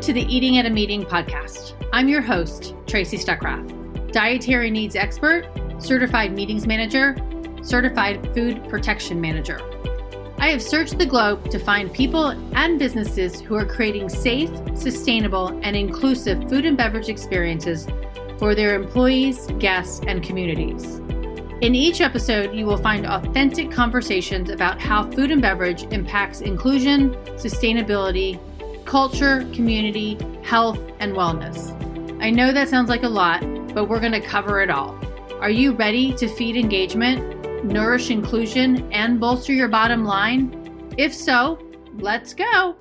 Welcome to the Eating at a Meeting podcast. I'm your host, Tracy Stuckrath, dietary needs expert, certified meetings manager, certified food protection manager. I have searched the globe to find people and businesses who are creating safe, sustainable, and inclusive food and beverage experiences for their employees, guests, and communities. In each episode, you will find authentic conversations about how food and beverage impacts inclusion, sustainability, culture, community, health, and wellness. I know that sounds like a lot, but we're going to cover it all. Are you ready to feed engagement, nourish inclusion, and bolster your bottom line? If so, let's go.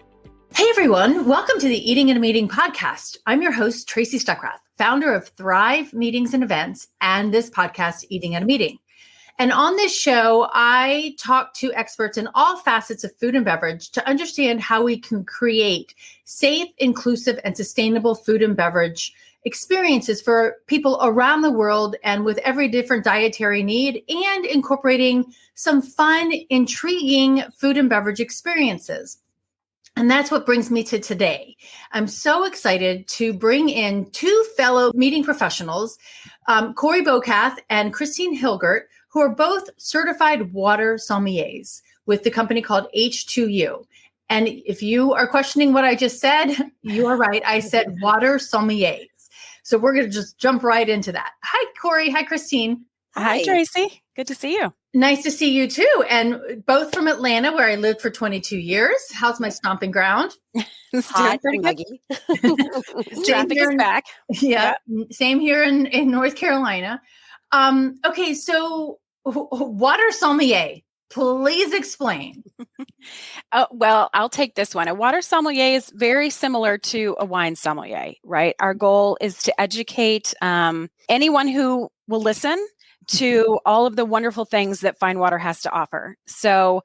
Hey everyone, welcome to the Eating at a Meeting podcast. I'm your host, Tracy Stuckrath, founder of Thrive Meetings and Events and this podcast, Eating at a Meeting. And on this show, I talk to experts in all facets of food and beverage to understand how we can create safe, inclusive, and sustainable food and beverage experiences for people around the world and with every different dietary need, and incorporating some fun, intriguing food and beverage experiences. And that's what brings me to today. I'm so excited to bring in two fellow meeting professionals, Cori Bokath and Christine Hilgert, who are both certified water sommeliers with the company called H2U. And if you are questioning what I just said, you are right. I said water sommeliers. So we're going to just jump right into that. Hi, Cori. Hi, Christine. Hi, Tracy. Good to see you. Nice to see you too. And both from Atlanta, where I lived for 22 years. How's my stomping ground? It's doing pretty muggy. Traffic is back. Yeah. Same here in North Carolina. Okay. So water sommelier, please explain. Well, I'll take this one. A water sommelier is very similar to a wine sommelier, right? Our goal is to educate anyone who will listen to all of the wonderful things that fine water has to offer. So,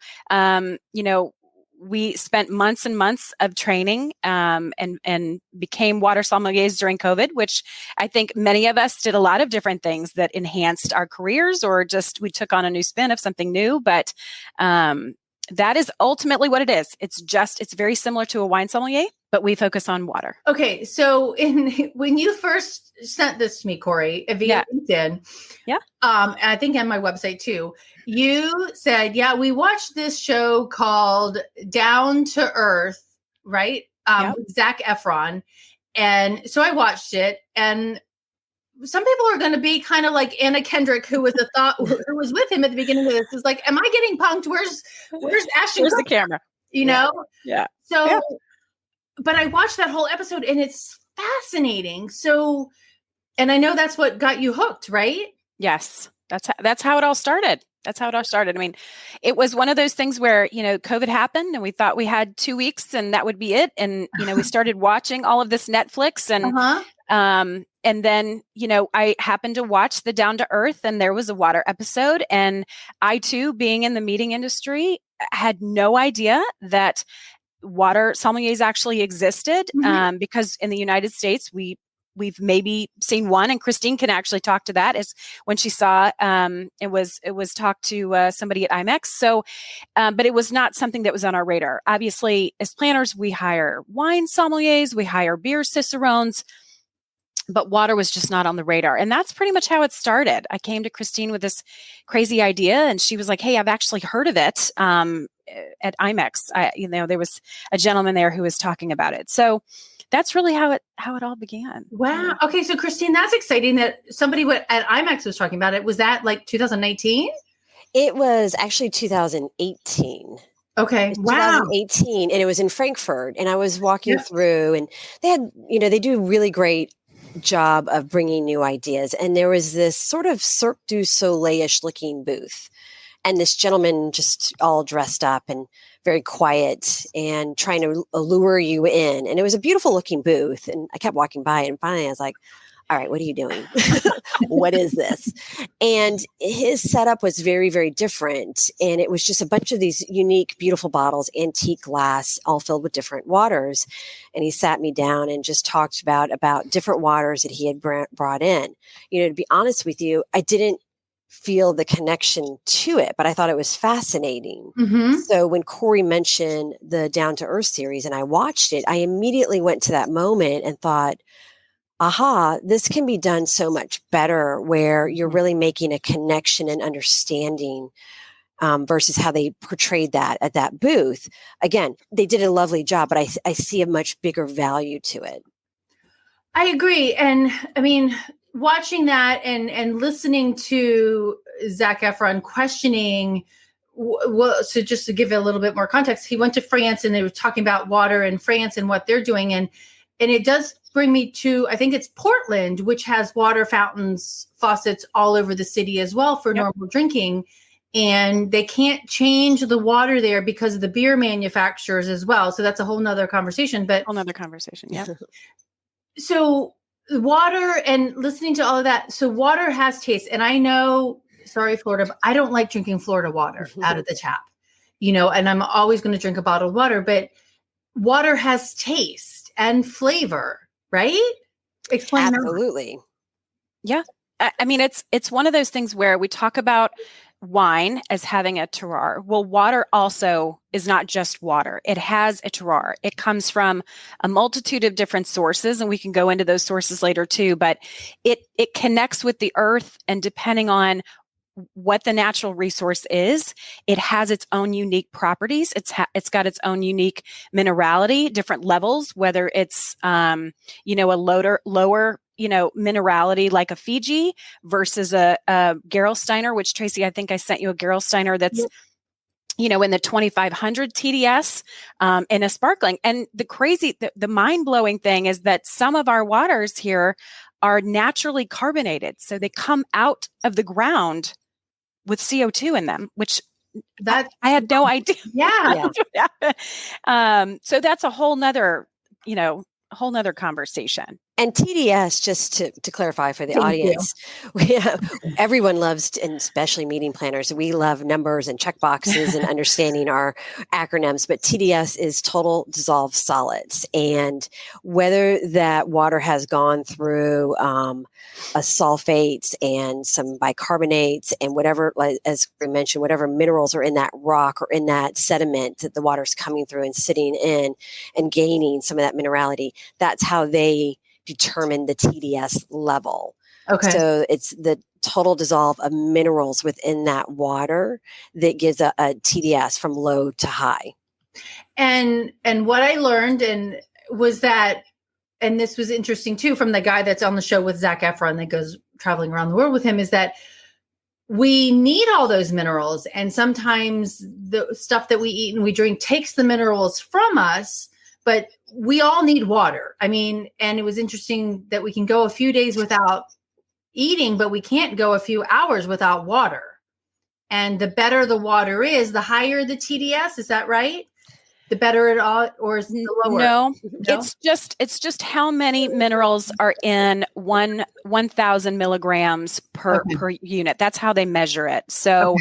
we spent months and months of training and became water sommeliers during COVID, which I think many of us did a lot of different things that enhanced our careers, or just we took on a new spin of something new. But that is ultimately what it is. It's very similar to a wine sommelier, but we focus on water. Okay. So when you first sent this to me, Cori, via LinkedIn, I think on my website too, you said, we watched this show called Down to Earth, right? With Zac Efron. And so I watched it, and some people are going to be kind of like Anna Kendrick, who was who was with him at the beginning of this, is like, am I getting punked? Where's Ashton? Where's the camera? You know? Yeah. So, but I watched that whole episode, and it's fascinating. So, and I know that's what got you hooked, right? Yes. That's how it all started. I mean, it was one of those things where, COVID happened and we thought we had 2 weeks and that would be it. And, we started watching all of this Netflix and then, I happened to watch the Down to Earth, and there was a water episode. And I too, being in the meeting industry, had no idea that water sommeliers actually existed, because in the United States, we've maybe seen one, and Christine can actually talk to that, is when she saw it was talked to somebody at Imax. So, but it was not something that was on our radar. Obviously, as planners, we hire wine sommeliers, we hire beer cicerones, but water was just not on the radar. And that's pretty much how it started. I came to Christine with this crazy idea, and she was like, "Hey, I've actually heard of it at Imax. There was a gentleman there who was talking about it." So that's really how it all began. Wow. Okay. So Christine, that's exciting that somebody at Imax was talking about it. Was that like 2019? It was actually 2018. Okay. Wow. 2018. And it was in Frankfurt. And I was walking through, and they had, they do a really great job of bringing new ideas. And there was this sort of Cirque du Soleil-ish looking booth. And this gentleman just all dressed up and very quiet and trying to allure you in. And it was a beautiful looking booth. And I kept walking by, and finally I was like, all right, what are you doing? What is this? And his setup was very, very different. And it was just a bunch of these unique, beautiful bottles, antique glass, all filled with different waters. And he sat me down and just talked about different waters that he had brought in. To be honest with you, I didn't feel the connection to it, but I thought it was fascinating. Mm-hmm. So when Cori mentioned the Down to Earth series and I watched it, I immediately went to that moment and thought, aha, this can be done so much better, where you're really making a connection and understanding versus how they portrayed that at that booth. Again, they did a lovely job, but I see a much bigger value to it. I agree. And I mean, watching that and listening to Zac Efron questioning, so just to give it a little bit more context, he went to France and they were talking about water in France and what they're doing. And it does bring me to, I think it's Portland, which has water fountains, faucets all over the city as well for normal drinking. And they can't change the water there because of the beer manufacturers as well. So that's a whole nother conversation. But Whole nother conversation. Yeah. So water and listening to all of that. So water has taste. And I know, sorry, Florida, but I don't like drinking Florida water out of the tap, and I'm always going to drink a bottled water, but water has taste and flavor, right? Explain that. Absolutely. Yeah. I mean, it's one of those things where we talk about wine as having a terroir. Well, water also is not just water. It has a terroir. It comes from a multitude of different sources, and we can go into those sources later too, but it connects with the earth, and depending on what the natural resource is, it has its own unique properties. It's got its own unique minerality, different levels, whether it's a lower minerality like a Fiji versus a Gerolsteiner, which Tracy, I think I sent you a Gerolsteiner that's, in the 2500 TDS in a sparkling. And the mind-blowing thing is that some of our waters here are naturally carbonated. So they come out of the ground with CO2 in them, which I had no idea. Yeah. So that's a whole nother conversation. And TDS, just to clarify for the audience, everyone loves, and especially meeting planners, we love numbers and check boxes and understanding our acronyms, but TDS is total dissolved solids. And whether that water has gone through a sulfates and some bicarbonates and whatever, as we mentioned, whatever minerals are in that rock or in that sediment that the water's coming through and sitting in and gaining some of that minerality, that's how they determine the TDS level. Okay. So it's the total dissolve of minerals within that water that gives a TDS from low to high. And what I learned was that, and this was interesting too, from the guy that's on the show with Zac Efron that goes traveling around the world with him, is that we need all those minerals. And sometimes the stuff that we eat and we drink takes the minerals from us, but we all need water. I mean, and it was interesting that we can go a few days without eating, but we can't go a few hours without water. And the better the water is, the higher the TDS. Is that right? The better it all, or is it lower? No, it's just how many minerals are in 1,000 milligrams per unit. That's how they measure it. So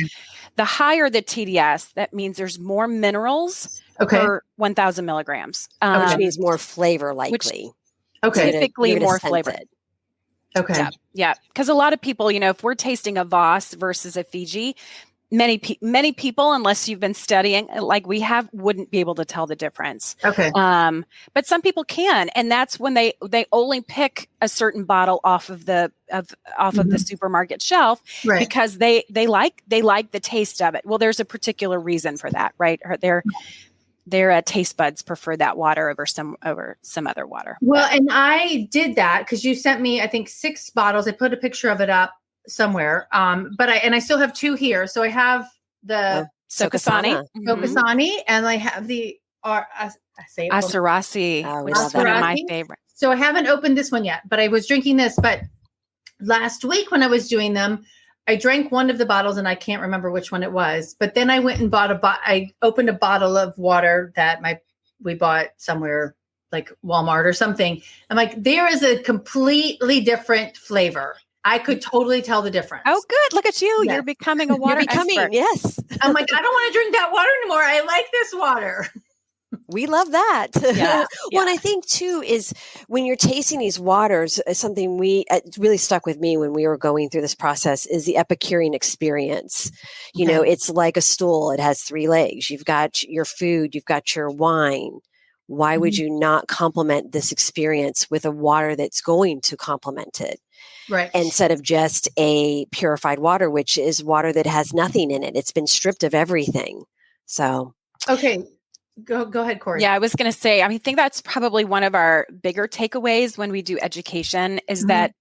the higher the TDS, that means there's more minerals per 1,000 milligrams. Which means more flavor likely. Typically more flavor. Okay. Yeah. Because a lot of people, if we're tasting a Voss versus a Fiji, many people, unless you've been studying like we have, wouldn't be able to tell the difference. Okay. But some people can, and that's when they only pick a certain bottle off of the supermarket shelf because they like the taste of it. Well, there's a particular reason for that, right? Their taste buds prefer that water over some other water. Well, and I did that because you sent me, I think, 6 bottles. I put a picture of it up somewhere. But I still have 2 here. So I have the Sokasani, and I have the Asarasi, which is one of my favorites. So I haven't opened this one yet, but I was drinking this. But last week when I was doing them, I drank one of the bottles and I can't remember which one it was. But then I went and bought I opened a bottle of water that we bought somewhere like Walmart or something. I'm like, there is a completely different flavor. I could totally tell the difference. Oh, good. Look at you. Yes. You're becoming a water expert. Yes. I'm like, I don't want to drink that water anymore. I like this water. We love that. Yeah. Well, and I think too is when you're tasting these waters, something it really stuck with me when we were going through this process is the Epicurean Experience. You know, it's like a stool. It has 3 legs. You've got your food, you've got your wine. Why would you not complement this experience with a water that's going to complement it? Right. Instead of just a purified water, which is water that has nothing in it. It's been stripped of everything. So. Okay. Go ahead, Cori. Yeah, I was going to say, I think that's probably one of our bigger takeaways when we do education is that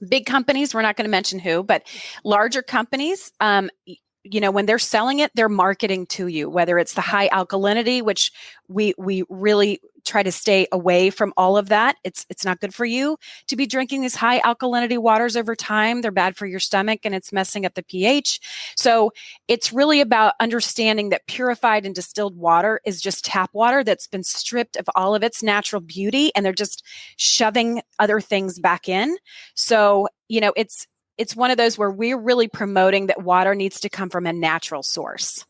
big companies, we're not going to mention who, but larger companies, when they're selling it, they're marketing to you, whether it's the high alkalinity, which we really try to stay away from all of that. It's not good for you to be drinking these high alkalinity waters over time. They're bad for your stomach and it's messing up the pH. So it's really about understanding that purified and distilled water is just tap water that's been stripped of all of its natural beauty, and they're just shoving other things back in. So, it's one of those where we're really promoting that water needs to come from a natural source.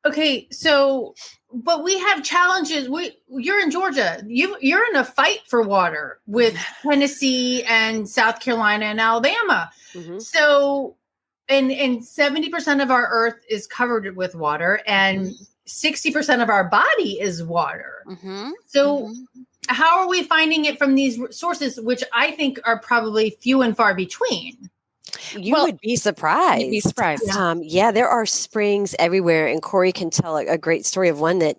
Okay, so, but we have challenges. You're in Georgia. You're in a fight for water with Tennessee and South Carolina and Alabama. Mm-hmm. So, and 70% of our earth is covered with water, and 60% of our body is water. Mm-hmm. So, how are we finding it from these sources, which I think are probably few and far between? You would be surprised. You'd be surprised. There are springs everywhere, and Cori can tell a great story of one that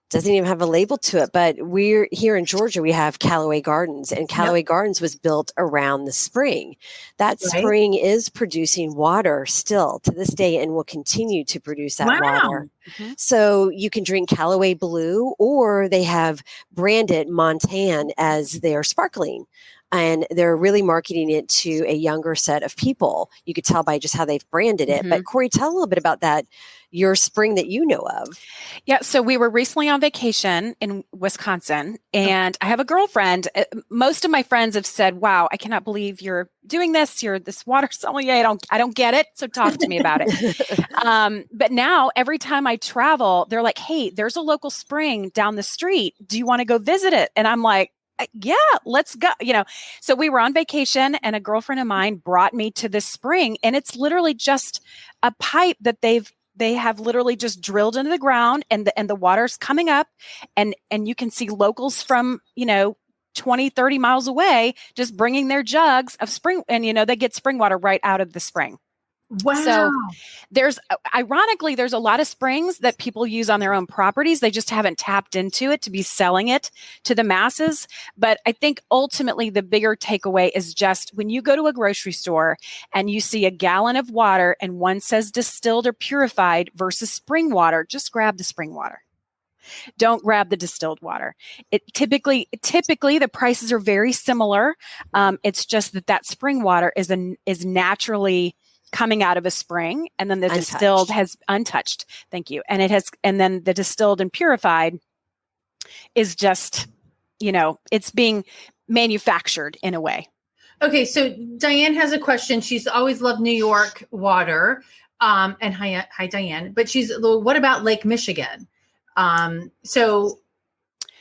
doesn't even have a label to it. But we're here in Georgia. We have Callaway Gardens, and Callaway Gardens was built around the spring. That spring is producing water still to this day, and will continue to produce that water. Mm-hmm. So you can drink Callaway Blue, or they have branded Montan as their sparkling. And they're really marketing it to a younger set of people. You could tell by just how they've branded it. Mm-hmm. But Cori, tell a little bit about that, your spring that you know of. Yeah. So we were recently on vacation in Wisconsin, and I have a girlfriend. Most of my friends have said, wow, I cannot believe you're doing this. You're this water sommelier. I don't get it. So talk to me about it. But now every time I travel, they're like, hey, there's a local spring down the street. Do you want to go visit it? And I'm like, yeah, let's go. So we were on vacation, and a girlfriend of mine brought me to this spring, and it's literally just a pipe that they have literally just drilled into the ground, and the water's coming up, and you can see locals from 20, 30 miles away just bringing their jugs of spring, and they get spring water right out of the spring. Wow. So there's a lot of springs that people use on their own properties. They just haven't tapped into it to be selling it to the masses. But I think ultimately the bigger takeaway is just when you go to a grocery store and you see a gallon of water and one says distilled or purified versus spring water, just grab the spring water. Don't grab the distilled water. It typically the prices are very similar. It's just that spring water is naturally coming out of a spring, and then the distilled has untouched. Thank you. And then the distilled and purified is just, it's being manufactured in a way. Okay. So Diane has a question. She's always loved New York water. And hi Diane, but what about Lake Michigan?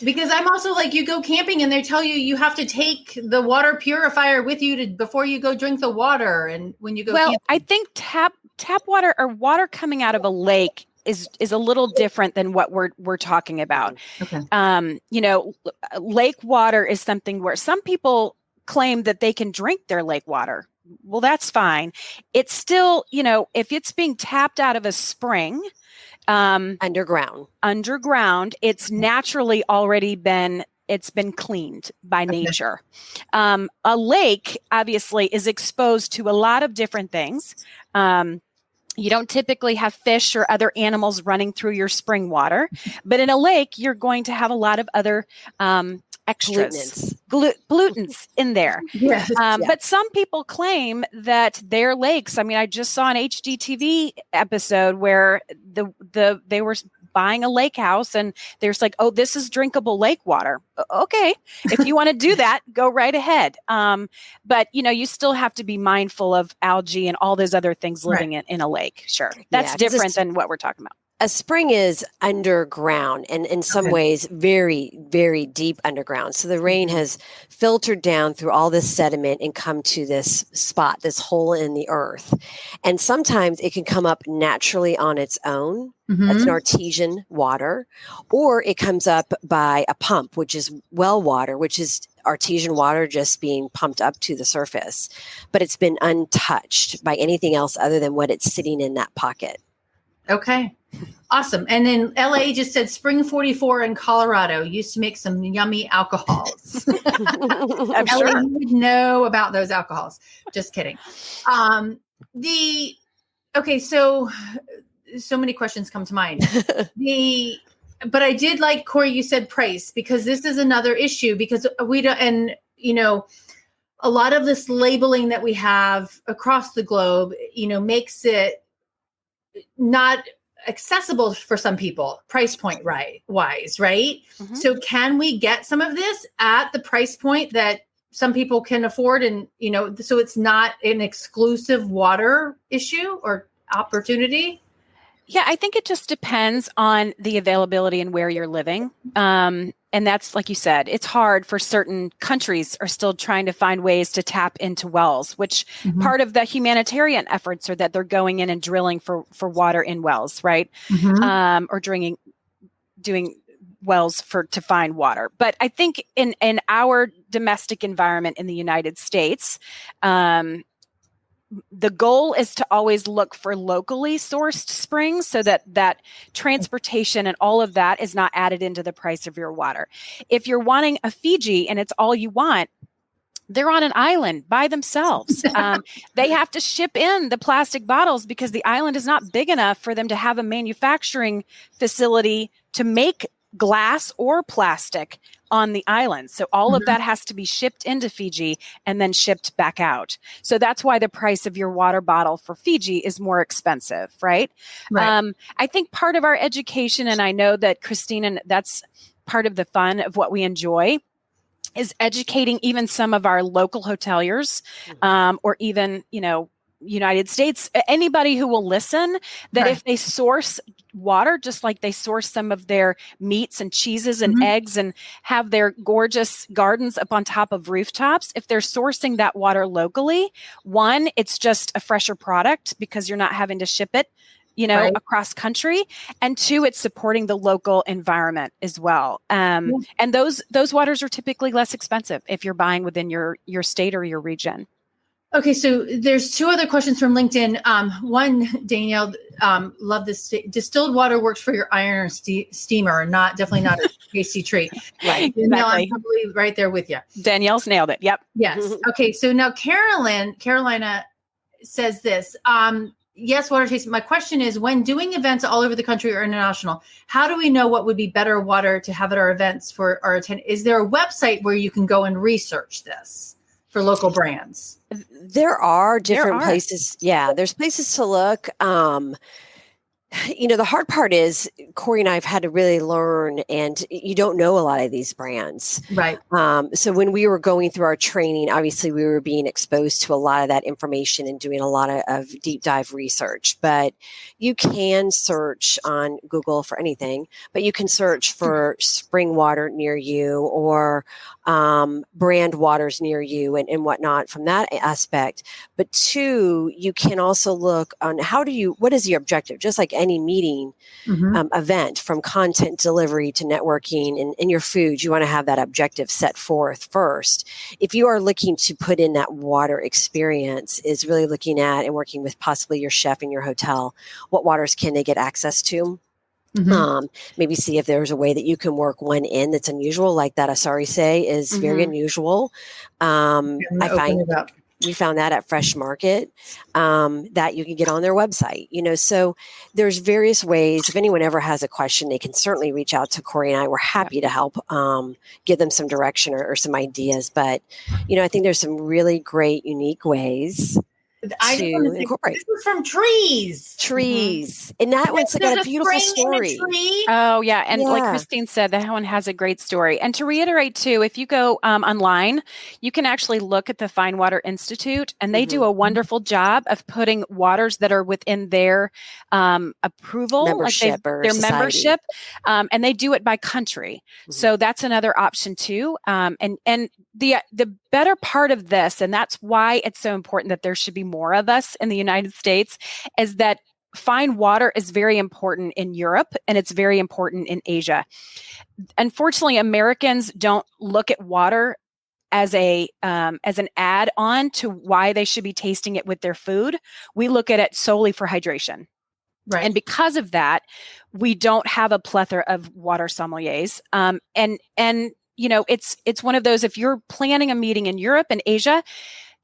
Because I'm also like, you go camping and they tell you have to take the water purifier with you before you go drink the water. And when you go camping. I think tap water or water coming out of a lake is a little different than what we're talking about. Okay. Lake water is something where some people claim that they can drink their lake water. Well, that's fine. It's still, if it's being tapped out of a spring, underground, it's naturally already been cleaned by nature. A lake obviously is exposed to a lot of different things. You don't typically have fish or other animals running through your spring water, but in a lake, you're going to have a lot of other extras, pollutants in there. Yes, But some people claim that their lakes, I just saw an HGTV episode where they were buying a lake house and there's like, oh, this is drinkable lake water. Okay. If you want to do that, go right ahead. But you still have to be mindful of algae and all those other things living in a lake. Sure. That's different than what we're talking about. A spring is underground and in some ways very, very deep underground. So the rain has filtered down through all this sediment and come to this spot, this hole in the earth. And sometimes it can come up naturally on its own. That's an artesian water, or it comes up by a pump, which is well water, which is artesian water just being pumped up to the surface. But it's been untouched by anything else other than what it's sitting in that pocket. Okay. Awesome. And then LA just said Spring 44 in Colorado used to make some yummy alcohols. I'm LA, sure. you would know about those alcohols. Just kidding. So many questions come to mind. But I did like, Cori, you said price, because this is another issue, because we don't, and a lot of this labeling that we have across the globe, makes it not accessible for some people, price point wise, right? Mm-hmm. So can we get some of this at the price point that some people can afford, and so it's not an exclusive water issue or opportunity? Yeah, I think it just depends on the availability and where you're living. And that's, like you said, it's hard for certain countries are still trying to find ways to tap into wells, which part of the humanitarian efforts are that they're going in and drilling for water in wells, right? Or doing wells to find water. But I think in our domestic environment in the United States, the goal is to always look for locally sourced springs so that transportation and all of that is not added into the price of your water. If you're wanting a Fiji and it's all you want, they're on an island by themselves. They have to ship in the plastic bottles because the island is not big enough for them to have a manufacturing facility to make glass or plastic on the island. So all of that has to be shipped into Fiji and then shipped back out. So that's why the price of your water bottle for Fiji is more expensive, right? I think part of our education, and I know that Christine, that's part of the fun of what we enjoy, is educating even some of our local hoteliers, or even, United States, anybody who will listen, that if they source water, just like they source some of their meats and cheeses and eggs and have their gorgeous gardens up on top of rooftops, if they're sourcing that water locally, one, it's just a fresher product because you're not having to ship it, across country. And two, it's supporting the local environment as well. And those waters are typically less expensive if you're buying within your state or your region. Okay, so there's two other questions from LinkedIn. One, Danielle, love this. Distilled water works for your iron or steamer, definitely not a tasty treat. Right, Danielle, I'm probably right there with you. Danielle's nailed it. Yep. Yes. Okay, so now Carolina says this. Yes, water tasting. My question is, when doing events all over the country or international, how do we know what would be better water to have at our events for our attendance? Is there a website where you can go and research this for local brands? There are different places. Yeah, there's places to look. The hard part is Cori and I have had to really learn, and you don't know a lot of these brands. Right. So when we were going through our training, obviously we were being exposed to a lot of that information and doing a lot of deep dive research. But you can search on Google for anything, but you can search for spring water near you or brand waters near you and whatnot from that aspect. But two, you can also look on what is your objective? Just like any meeting event, from content delivery to networking and your food, you want to have that objective set forth first. If you are looking to put in that water experience, is really looking at and working with possibly your chef in your hotel, what waters can they get access to? Maybe see if there's a way that you can work one in that's unusual, like that Asarasi is very unusual. We found that at Fresh Market, that you can get on their website, so there's various ways. If anyone ever has a question, they can certainly reach out to Cori and I. We're happy to help, give them some direction or some ideas. But, I think there's some really great, unique ways I just want to incorporate. This is from trees. Trees. And that one's got a beautiful story. Oh, yeah. And like Christine said, that one has a great story. And to reiterate, too, if you go online, you can actually look at the Fine Water Institute, and they do a wonderful job of putting waters that are within their approval, membership, their membership, and they do it by country. So that's another option, too. And the better part of this, and that's why it's so important that there should be more of us in the United States, is that fine water is very important in Europe and it's very important in Asia. Unfortunately, Americans don't look at water as an add-on to why they should be tasting it with their food. We look at it solely for hydration. Right. And because of that, we don't have a plethora of water sommeliers. And it's one of those, if you're planning a meeting in Europe and Asia,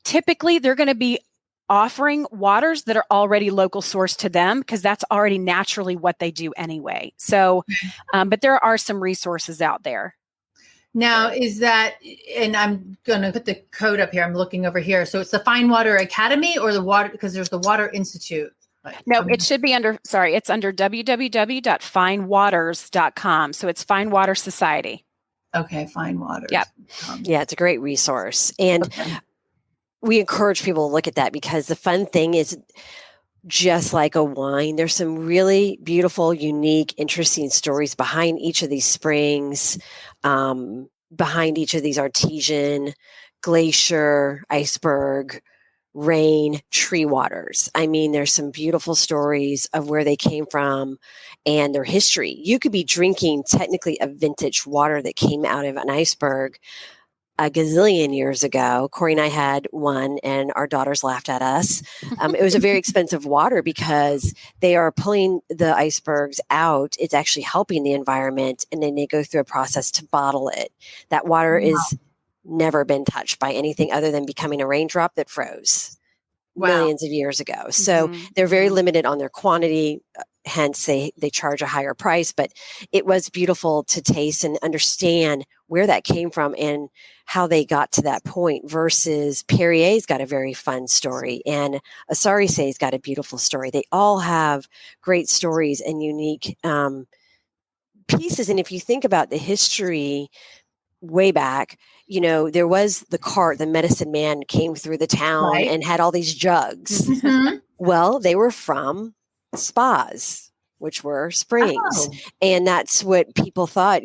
typically they're going to be offering waters that are already local sourced to them because that's already naturally what they do anyway. So, but there are some resources out there. Now, is that, and I'm going to put the code up here. I'm looking over here. So it's the Fine Water Academy or the water, because there's the Water Institute. No, it should be it's under www.finewaters.com. So it's Fine Water Society. Okay. Fine Water. Yep. Yeah. It's a great resource. And we encourage people to look at that because the fun thing is, just like a wine, there's some really beautiful, unique, interesting stories behind each of these springs, behind each of these artesian, glacier, iceberg, rain, tree waters. I mean, there's some beautiful stories of where they came from and their history. You could be drinking technically a vintage water that came out of an iceberg a gazillion years ago. Cori and I had one and our daughters laughed at us. It was a very expensive water because they are pulling the icebergs out. It's actually helping the environment. And then they go through a process to bottle it. That water is never been touched by anything other than becoming a raindrop that froze millions of years ago. So they're very limited on their quantity. Hence, they charge a higher price. But it was beautiful to taste and understand where that came from and how they got to that point versus Perrier's got a very fun story and Asarasi's got a beautiful story. They all have great stories and unique pieces. And if you think about the history way back, there was the cart, the medicine man came through the town and had all these jugs. Well, they were from spas, which were springs. And that's what people thought,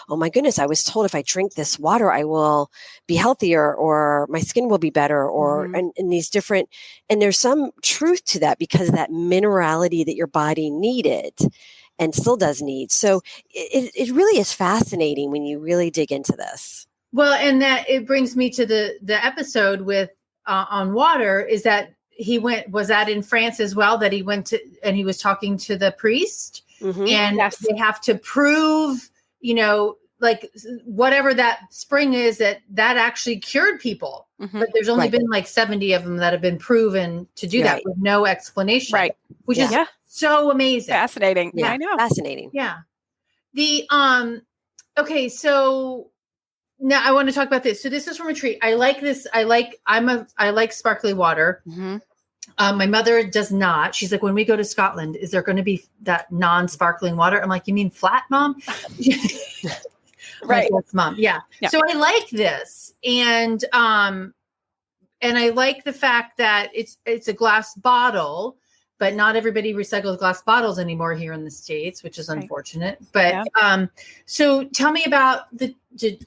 oh my goodness, I was told if I drink this water, I will be healthier or my skin will be better or, and these different, and there's some truth to that because of that minerality that your body needed and still does need. So it really is fascinating when you really dig into this. Well, and that it brings me to the episode with on water is that was that in France as well, that he went to, and he was talking to the priest and they have to prove, like whatever that spring is that actually cured people. But there's only been like 70 of them that have been proven to do that with no explanation. Which is so amazing. Fascinating. Yeah, I know. Fascinating. Yeah. The, okay. So now I want to talk about this. So this is from a tree. I like this. I like sparkly water. My mother does not. She's like, when we go to Scotland, is there going to be that non-sparkling water? I'm like, you mean flat, Mom? Right. Like, Mom. Yeah. So I like this. And I like the fact that it's a glass bottle, but not everybody recycles glass bottles anymore here in the States, which is unfortunate. But so tell me about did you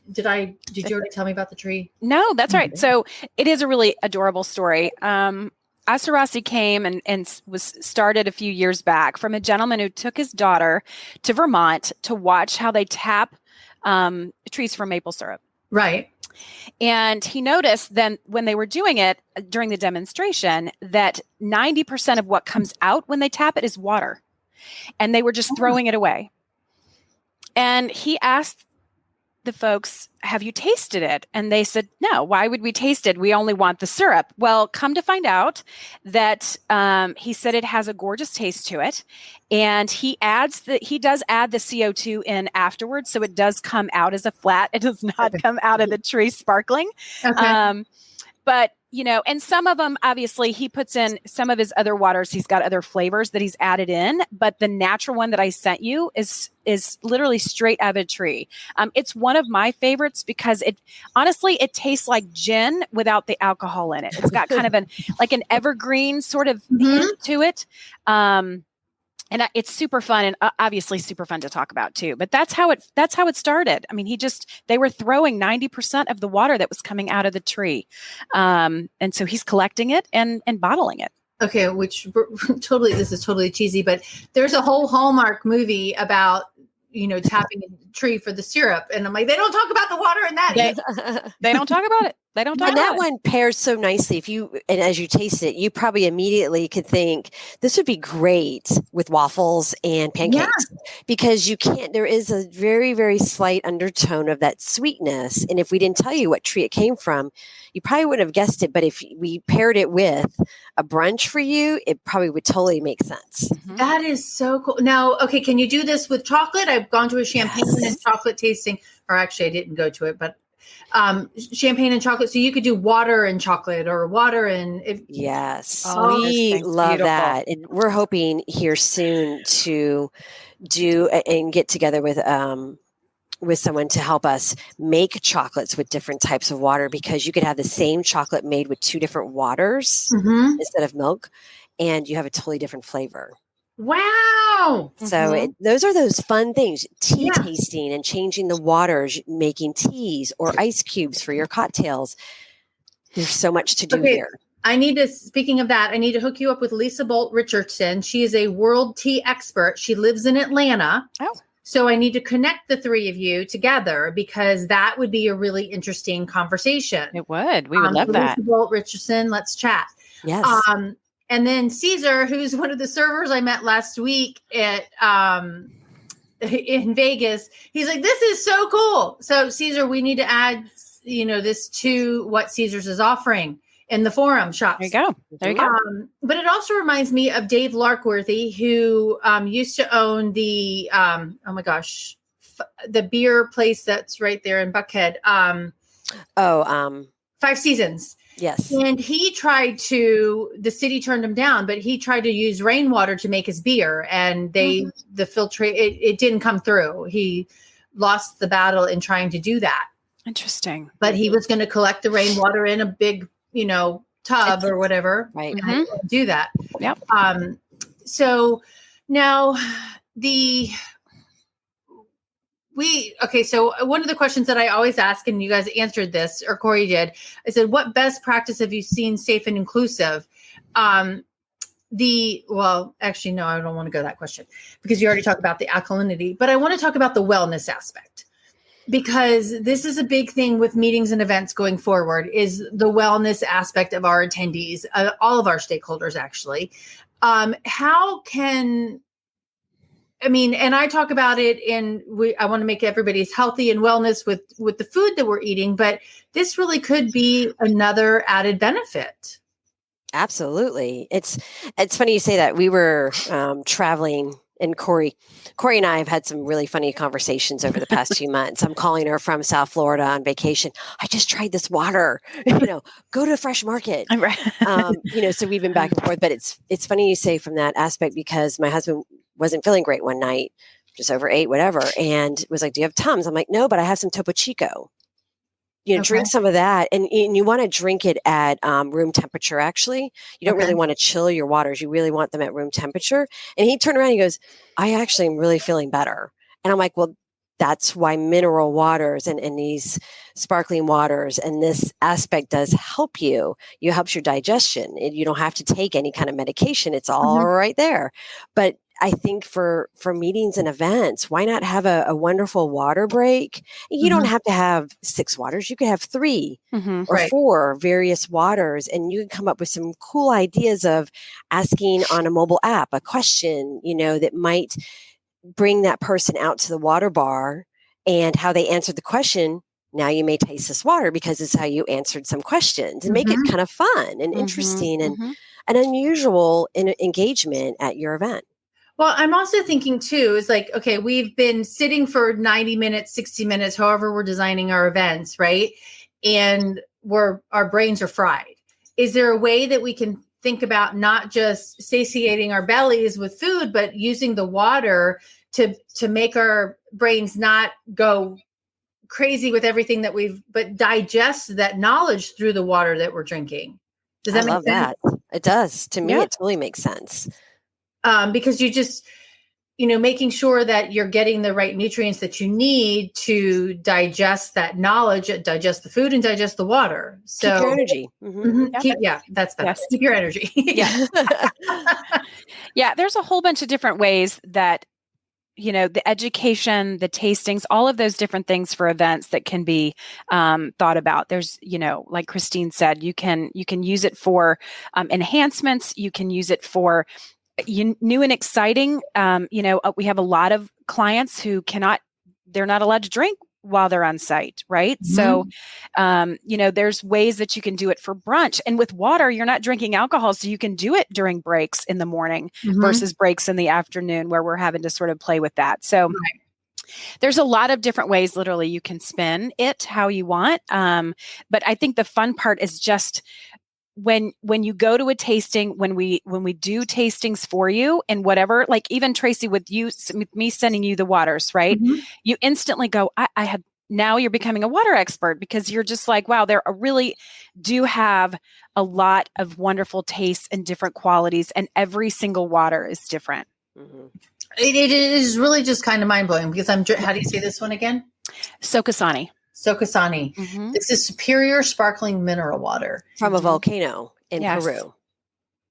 already tell me about the tree? No, that's right. So it is a really adorable story. Asarasi came and was started a few years back from a gentleman who took his daughter to Vermont to watch how they tap trees for maple syrup. Right. And he noticed then when they were doing it during the demonstration that 90% of what comes out when they tap it is water. And they were just throwing it away. And he asked the folks, have you tasted it? And they said, no, why would we taste it? We only want the syrup. Well, come to find out that he said it has a gorgeous taste to it. And he does add the CO2 in afterwards. So it does come out as a flat. It does not come out of the tree sparkling. Okay. But And some of them, obviously, he puts in some of his other waters. He's got other flavors that he's added in, but the natural one that I sent you is literally straight out of a tree. It's one of my favorites because it tastes like gin without the alcohol in it. It's got kind of an evergreen sort of hint to it. And it's super fun and obviously super fun to talk about too. But that's how it started. I mean, they were throwing 90% of the water that was coming out of the tree. And so he's collecting it and bottling it. Okay. This is totally cheesy, but there's a whole Hallmark movie about, tapping a tree for the syrup. And I'm like, they don't talk about the water in that. They don't talk about it. They don't talk and about that one pairs so nicely. And as you taste it, you probably immediately could think this would be great with waffles and pancakes because there is a very, very slight undertone of that sweetness. And if we didn't tell you what tree it came from, you probably wouldn't have guessed it. But if we paired it with a brunch for you, it probably would totally make sense. Mm-hmm. That is so cool. Now, okay, can you do this with chocolate? I've gone to a champagne and chocolate tasting, or actually I didn't go to it, but champagne and chocolate. So you could do water and chocolate or water and yes, we love beautiful. that. And we're hoping here soon to do and get together with someone to help us make chocolates with different types of water, because you could have the same chocolate made with two different waters instead of milk, and you have a totally different flavor. Wow. So those are those fun things, tasting and changing the waters, making teas or ice cubes for your cocktails. There's so much to do here. Speaking of that, I need to hook you up with Lisa Bolt Richardson. She is a world tea expert. She lives in Atlanta. Oh. So I need to connect the three of you together because that would be a really interesting conversation. It would. We would love that. Lisa Bolt Richardson, let's chat. Yes. And then Caesar, who's one of the servers I met last week in Vegas, he's like, this is so cool. So Caesar, we need to add, this to what Caesar's is offering in the forum shops. There you go. But it also reminds me of Dave Larkworthy, who used to own the, the beer place that's right there in Buckhead. 5 Seasons. Yes. And the city turned him down, but he tried to use rainwater to make his beer, and the filtrate, it didn't come through. He lost the battle in trying to do that. Interesting. But he was going to collect the rainwater in a big, tub or whatever. Right. And do that. Yep. So now so one of the questions that I always ask, and you guys answered this, or Cori did, I said, what best practice have you seen safe and inclusive? Actually, no, I don't want to go that question because you already talked about the alkalinity, but I want to talk about the wellness aspect, because this is a big thing with meetings and events going forward, is the wellness aspect of our attendees, all of our stakeholders, actually. And I talk about it I want to make everybody's healthy and wellness with the food that we're eating, but this really could be another added benefit. Absolutely. It's funny you say that. We were traveling, and Cori and I have had some really funny conversations over the past few months. I'm calling her from South Florida on vacation. I just tried this water, go to the fresh market. Right. So we've been back and forth, but it's funny you say from that aspect, because my husband wasn't feeling great one night, just overate, whatever, and was like, do you have Tums? I'm like, no, but I have some Topo Chico. Drink some of that. And you want to drink it at room temperature, actually. You don't really want to chill your waters. You really want them at room temperature. And he turned around and he goes, I actually am really feeling better. And I'm like, well, that's why mineral waters and these sparkling waters and this aspect does help you. It helps your digestion. You don't have to take any kind of medication. It's all right there. But I think for meetings and events, why not have a wonderful water break? You don't have to have 6 waters. You could have 3 or 4 various waters, and you can come up with some cool ideas of asking on a mobile app a question, that might bring that person out to the water bar, and how they answered the question. Now you may taste this water because it's how you answered some questions, and make it kind of fun and interesting and an unusual engagement at your event. Well, I'm also thinking too, is like, okay, we've been sitting for 90 minutes, 60 minutes, however we're designing our events, right? And our brains are fried. is there a way that we can think about not just satiating our bellies with food, but using the water to make our brains not go crazy with everything but digest that knowledge through the water that we're drinking? Does that make sense? That. It does. To me, it totally makes sense. Because you just, making sure that you're getting the right nutrients that you need to digest that knowledge, digest the food and digest the water. So keep your energy. That's better. Yes. Keep your energy. Yeah. Yeah. There's a whole bunch of different ways that, the education, the tastings, all of those different things for events that can be thought about. There's, like Christine said, you can use it for enhancements. You can use it for new and exciting. We have a lot of clients who they're not allowed to drink while they're on site, right? Mm-hmm. So, there's ways that you can do it for brunch. And with water, you're not drinking alcohol, so you can do it during breaks in the morning versus breaks in the afternoon where we're having to sort of play with that. So there's a lot of different ways, literally, you can spin it how you want. But I think the fun part is just when you go to a tasting, when we do tastings for you and whatever, like even Tracy, with me sending you the waters, right? Mm-hmm. You instantly go, now you're becoming a water expert, because you're just like, wow, there really do have a lot of wonderful tastes and different qualities, and every single water is different. Mm-hmm. It is really just kind of mind blowing, because how do you say this one again? Sokasani. Mm-hmm. This is superior sparkling mineral water from a volcano in Peru.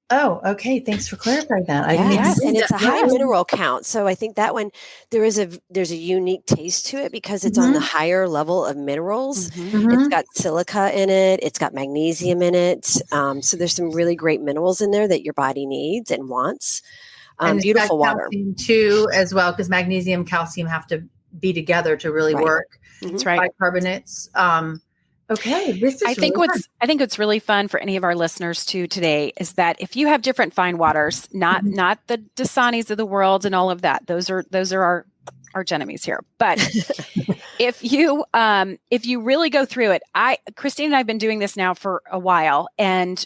Oh, okay. Thanks for clarifying that. Yes, and it's a high mineral count. So I think that one, there's a unique taste to it because it's on the higher level of minerals. Mm-hmm. It's got silica in it. It's got magnesium in it. So there's some really great minerals in there that your body needs and wants. And beautiful water too, as well, because magnesium, calcium have to be together to really work. That's right. Bicarbonates. Okay, this is. I think what's really fun for any of our listeners too today is that if you have different fine waters, not the Dasanis of the world and all of that, those are our enemies here. But if you really go through it, Christine and I have been doing this now for a while, and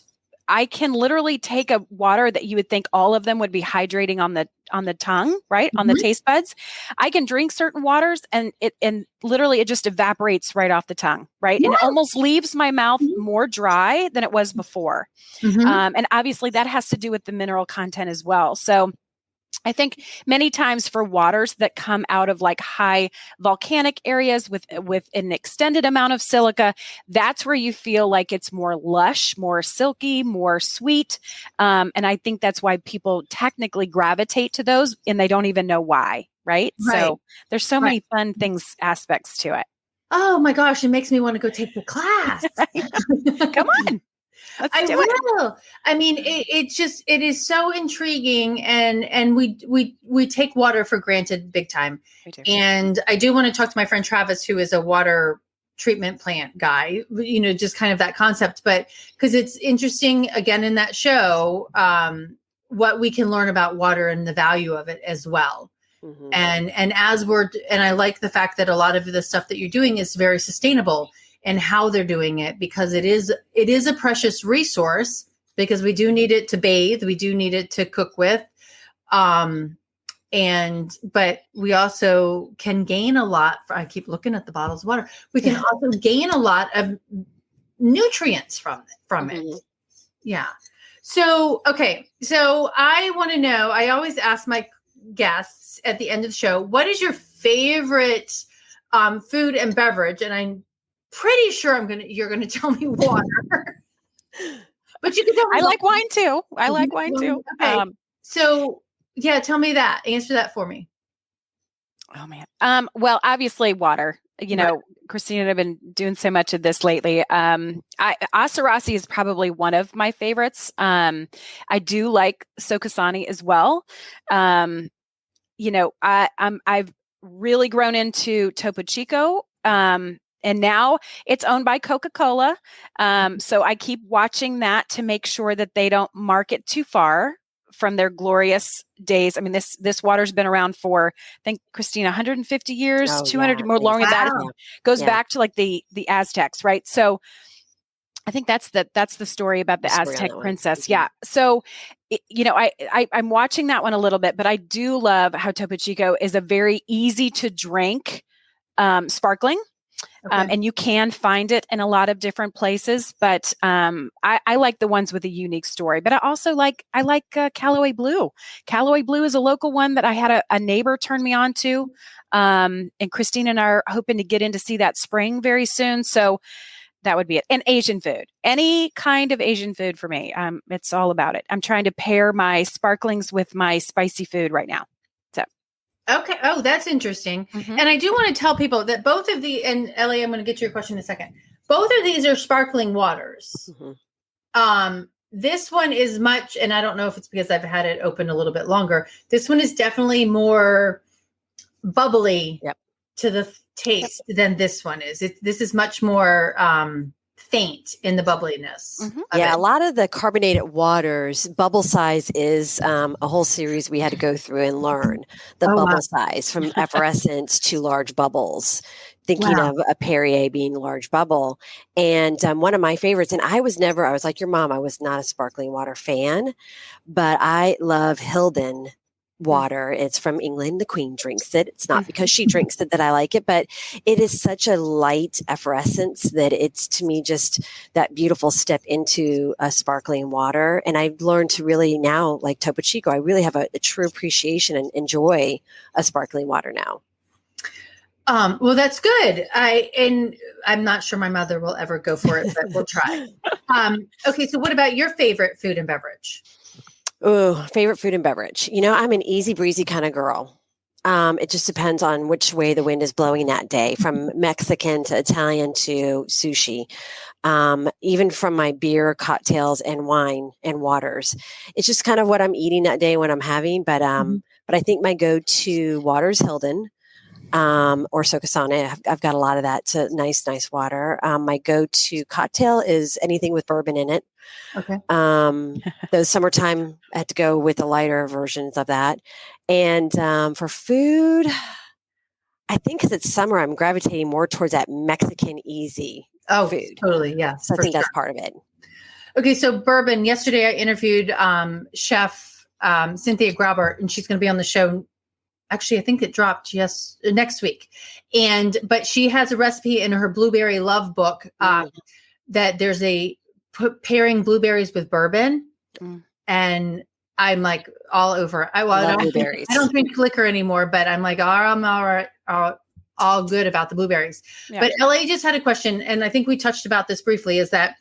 I can literally take a water that you would think all of them would be hydrating on the tongue, right? On the taste buds. I can drink certain waters and literally it just evaporates right off the tongue, right? And it almost leaves my mouth more dry than it was before. And obviously that has to do with the mineral content as well. So I think many times for waters that come out of like high volcanic areas with an extended amount of silica, that's where you feel like it's more lush, more silky, more sweet. And I think that's why people technically gravitate to those and they don't even know why, right? So there's so many fun aspects to it. Oh my gosh, it makes me want to go take the class. Come on. I will. I mean, it is so intriguing, and we take water for granted big time. And I do want to talk to my friend Travis, who is a water treatment plant guy, just kind of that concept, but because it's interesting again in that show, what we can learn about water and the value of it as well. Mm-hmm. And I like the fact that a lot of the stuff that you're doing is very sustainable. And how they're doing it, because it is a precious resource, because we do need it to bathe, we do need it to cook with, but we also can gain a lot. I keep looking at the bottles of water. We can also gain a lot of nutrients from it. Yeah. So okay. So I want to know. I always ask my guests at the end of the show, what is your favorite food and beverage? And I'm pretty sure you're gonna tell me water, but you can tell me. I like wine too. Okay. So yeah, tell me that. Answer that for me. Oh man. Well, obviously water. Christine and I've been doing so much of this lately. Asarasi is probably one of my favorites. I do like Sokasani as well. I've really grown into Topo Chico. And now it's owned by Coca-Cola. So I keep watching that to make sure that they don't market too far from their glorious days. I mean, this water's been around for, I think, Christina, 150 years, 200 more longer than that. It goes back to like the Aztecs, right? So I think that's the story about the Story on Aztec that one. princess. Mhm. Yeah. So, I'm watching that one a little bit, but I do love how Topo Chico is a very easy to drink sparkling. Okay. And you can find it in a lot of different places, but I like the ones with a unique story. But I like Callaway Blue. Callaway Blue is a local one that I had a neighbor turn me on to, and Christine and I are hoping to get in to see that spring very soon. So that would be it. And Asian food, any kind of Asian food for me. It's all about it. I'm trying to pair my sparklings with my spicy food right now. So. Okay. Oh, that's interesting. Mhm. And I do want to tell people that both of and Ellie, I'm going to get to your question in a second. Both of these are sparkling waters. Mhm. This one is much, and I don't know if it's because I've had it open a little bit longer. This one is definitely more bubbly to the taste than this one is. This is much more faint in the bubbliness. Mhm. Yeah, It. a lot of the carbonated waters, bubble size is a whole series we had to go through and learn the Oh, bubble wow. size from effervescence to large bubbles. Thinking Wow. of a Perrier being large bubble. And one of my favorites, and I was like your mom, I was not a sparkling water fan, but I love Hilden water. It's from England. The Queen drinks it. It's not because she drinks it that I like it, but it is such a light effervescence that it's, to me, just that beautiful step into a sparkling water. And I've learned to really now, like Topo Chico, I really have a true appreciation and enjoy a sparkling water now. Well, that's good. I'm not sure my mother will ever go for it, but we'll try. Okay. So what about your favorite food and beverage? Oh, favorite food and beverage. I'm an easy breezy kind of girl. It just depends on which way the wind is blowing that day, from Mexican to Italian to sushi, even from my beer, cocktails, and wine and waters. It's just kind of what I'm eating that day when I'm having. But I think my go-to water is Hilden. Or Sokasana. I've got a lot of that. It's a nice water. My go-to cocktail is anything with bourbon in it. Okay. Though summertime, I had to go with the lighter versions of that. And for food, I think because it's summer, I'm gravitating more towards that Mexican easy food. Totally. Yeah. So I think that's part of it. Okay. So bourbon, yesterday I interviewed chef Cynthia Graubert, and she's going to be on the show. Actually, I think it dropped next week. But she has a recipe in her blueberry love book that there's pairing blueberries with bourbon. And I'm like all over. I love blueberries. I don't drink liquor anymore, but I'm like, I'm all good about the blueberries. Yeah. But LA just had a question, and I think we touched about this briefly, is that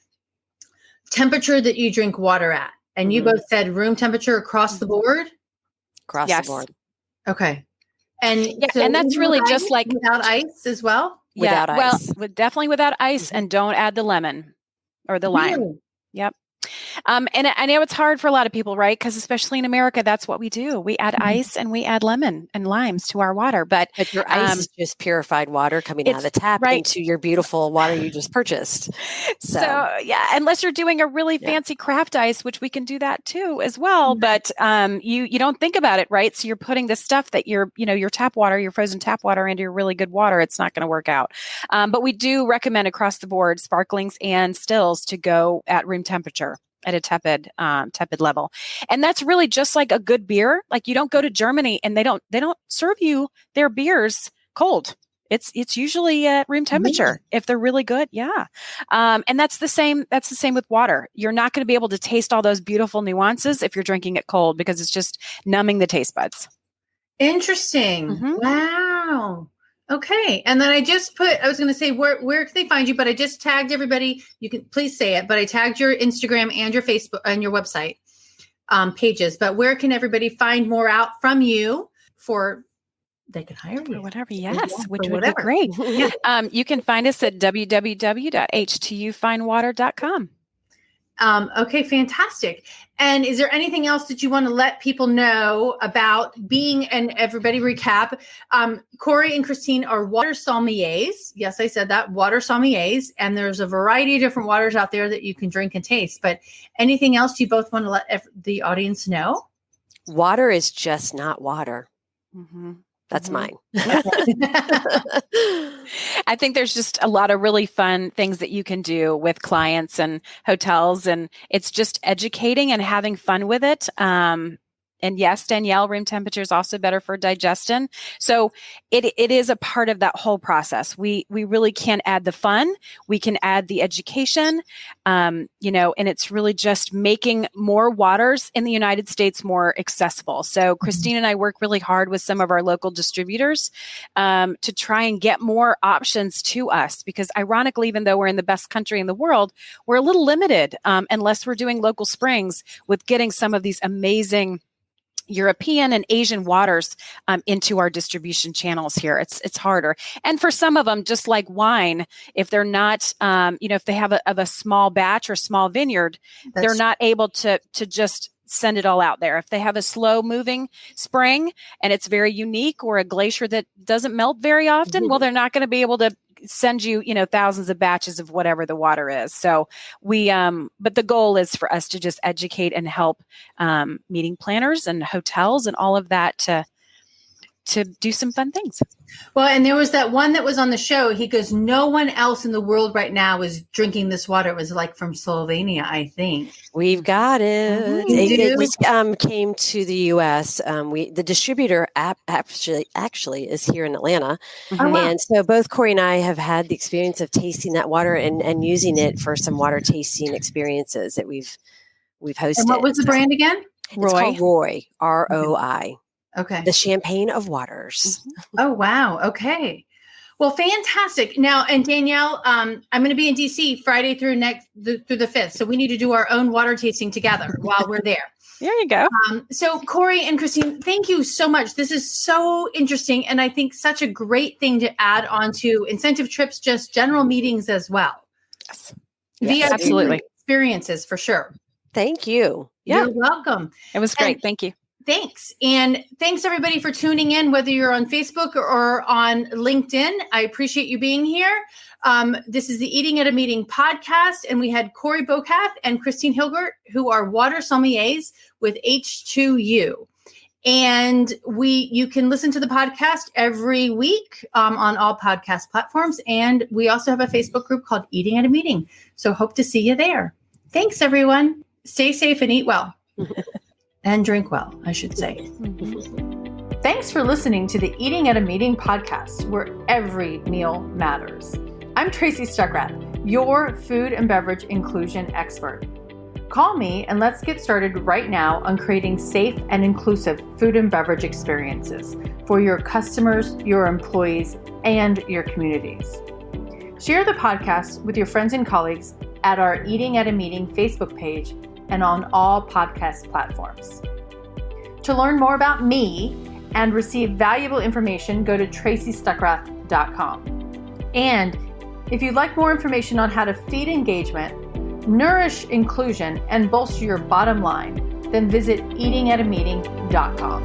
temperature that you drink water at. And you both said room temperature across the board? Across the board. Okay. And and that's really just ice, like without ice as well? Without ice. Well, definitely without ice, and don't add the lemon or the lime. Really? Yep. And I know it's hard for a lot of people, right? Because especially in America, that's what we do. We add ice and we add lemon and limes to our water. But your ice is just purified water coming out of the tap into your beautiful water you just purchased. So yeah, unless you're doing a really fancy craft ice, which we can do that too as well. But you don't think about it, right? So you're putting the stuff that your tap water, your frozen tap water, into your really good water. It's not going to work out. But we do recommend across the board sparklings and stills to go at room temperature, at a tepid level. And that's really just like a good beer. Like, you don't go to Germany and they don't serve you their beers cold. It's usually at room temperature if they're really good. Yeah. And that's the same with water. You're not going to be able to taste all those beautiful nuances if you're drinking it cold, because it's just numbing the taste buds. Interesting. Wow. Okay. And then I was going to say, where can they find you? But I just tagged everybody. You can please say it, but I tagged your Instagram and your Facebook and your website pages. But where can everybody find more out from you they can hire you? Or whatever. Yes. Which would be great. You can find us at www.h2ufinewater.com. Okay, fantastic. And is there anything else that you want to let people know about and everybody recap? Cori and Christine are water sommeliers. Yes, I said that, water sommeliers. And there's a variety of different waters out there that you can drink and taste. But anything else you both want to let the audience know? Water is just not water. That's mine. I think there's just a lot of really fun things that you can do with clients and hotels, and it's just educating and having fun with it. And yes, Danielle, room temperature is also better for digestion. So it is a part of that whole process. We really can add the fun. We can add the education, and it's really just making more waters in the United States more accessible. So Christine and I work really hard with some of our local distributors to try and get more options to us, because ironically, even though we're in the best country in the world, we're a little limited unless we're doing local springs with getting some of these amazing European and Asian waters into our distribution channels here. It's harder. And for some of them, just like wine, if they're not, if they have a small batch or small vineyard, they're not able to just send it all out there. If they have a slow moving spring and it's very unique, or a glacier that doesn't melt very often, well, they're not going to be able to send you, thousands of batches of whatever the water is. So but the goal is for us to just educate and help meeting planners and hotels and all of that to do some fun things. Well, and there was that one that was on the show. He goes, no one else in the world right now is drinking this water. It was like from Slovenia, I think. We've got it. It just came to the U.S. The distributor actually is here in Atlanta. Oh, wow. And so both Cori and I have had the experience of tasting that water and using it for some water tasting experiences that we've hosted. And what was the brand again? It's called Roy, ROI. Okay. The champagne of waters. Oh, wow. Okay. Well, fantastic. Now, and Danielle, I'm going to be in DC Friday through the 5th. So we need to do our own water tasting together while we're there. There you go. So Cori and Christine, thank you so much. This is so interesting. And I think such a great thing to add on to incentive trips, just general meetings as well. Yes. VIP Absolutely. Experiences for sure. Thank you. Yeah. You're welcome. It was great. Thank you. Thanks. And thanks everybody for tuning in, whether you're on Facebook or on LinkedIn. I appreciate you being here. This is the Eating at a Meeting podcast, and we had Cori Bokath and Christine Hilgert, who are water sommeliers with H2U. And you can listen to the podcast every week on all podcast platforms. And we also have a Facebook group called Eating at a Meeting. So hope to see you there. Thanks, everyone. Stay safe and eat well. And drink well, I should say. Thanks for listening to the Eating at a Meeting podcast, where every meal matters. I'm Tracy Stuckrath, your food and beverage inclusion expert. Call me and let's get started right now on creating safe and inclusive food and beverage experiences for your customers, your employees, and your communities. Share the podcast with your friends and colleagues at our Eating at a Meeting Facebook page and on all podcast platforms. To learn more about me and receive valuable information, go to tracystuckrath.com. And if you'd like more information on how to feed engagement, nourish inclusion, and bolster your bottom line, then visit eatingatameeting.com.